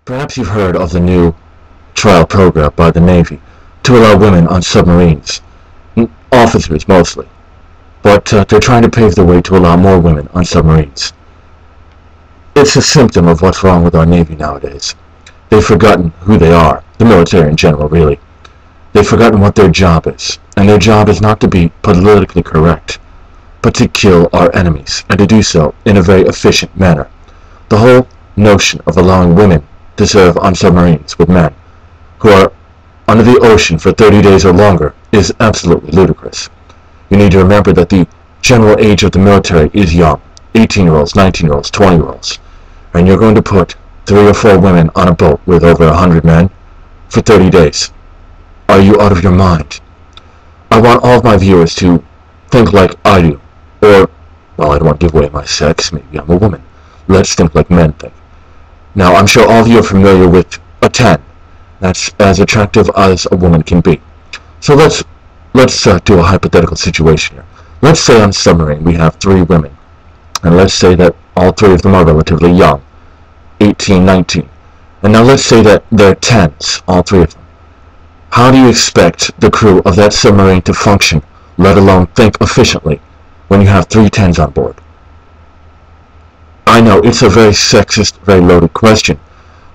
Perhaps you've heard of the new trial program by the Navy to allow women on submarines. Officers mostly. But they're trying to pave the way to allow more women on submarines. It's a symptom of what's wrong with our Navy nowadays. They've forgotten who they are, the military in general, really. They've forgotten what their job is, and their job is not to be politically correct, but to kill our enemies, and to do so in a very efficient manner. The whole notion of allowing women to serve on submarines with men who are under the ocean for 30 days or longer is absolutely ludicrous. You need to remember that the general age of the military is young, 18-year-olds, 19-year-olds, 20-year-olds, and you're going to put 3 or 4 women on a boat with over 100 men for 30 days. Are you out of your mind? I want all of my viewers to think like I do, or, well, I don't want to give away my sex, maybe I'm a woman. Let's think like men think. Now, I'm sure all of you are familiar with a 10. That's as attractive as a woman can be. So let's do a hypothetical situation here. Let's say on a submarine we have 3 women, and let's say that all 3 of them are relatively young, 18, 19. And now let's say that they're 10s, all 3 of them. How do you expect the crew of that submarine to function, let alone think efficiently, when you have 3 10s on board? I know it's a very sexist, very loaded question,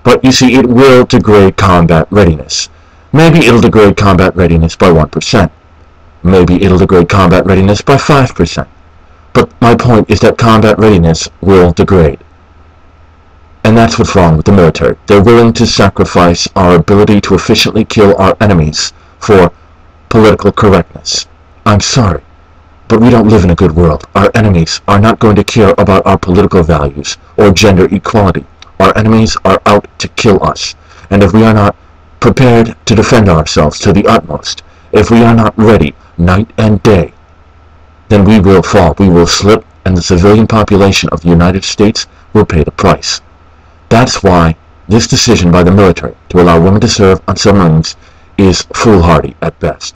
but you see, it will degrade combat readiness. Maybe it'll degrade combat readiness by 1%. Maybe it'll degrade combat readiness by 5%. But my point is that combat readiness will degrade. And that's what's wrong with the military. They're willing to sacrifice our ability to efficiently kill our enemies for political correctness. I'm sorry, but we don't live in a good world. Our enemies are not going to care about our political values or gender equality. Our enemies are out to kill us. And if we are not prepared to defend ourselves to the utmost, if we are not ready night and day, then we will fall, we will slip, and the civilian population of the United States will pay the price. That's why this decision by the military to allow women to serve on submarines is foolhardy at best.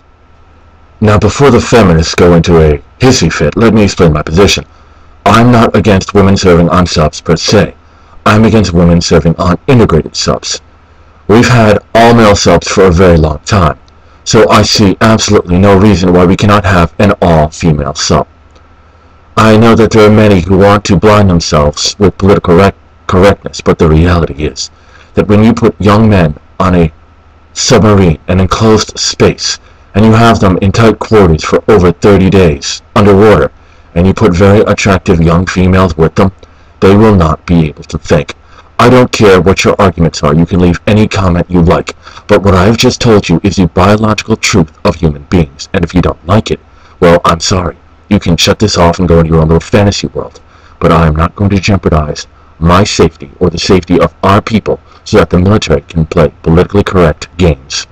Now, before the feminists go into a hissy fit, let me explain my position. I'm not against women serving on subs per se. I'm against women serving on integrated subs. We've had all-male subs for a very long time, so I see absolutely no reason why we cannot have an all-female sub. I know that there are many who want to blind themselves with political correctness, but the reality is that when you put young men on a submarine, an enclosed space, and you have them in tight quarters for over 30 days underwater, and you put very attractive young females with them, they will not be able to think. I don't care what your arguments are. You can leave any comment you like, but what I have just told you is the biological truth of human beings, and if you don't like it, well, I'm sorry. You can shut this off and go into your own little fantasy world, but I am not going to jeopardize my safety or the safety of our people so that the military can play politically correct games.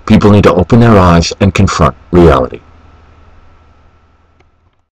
People need to open their eyes and confront reality.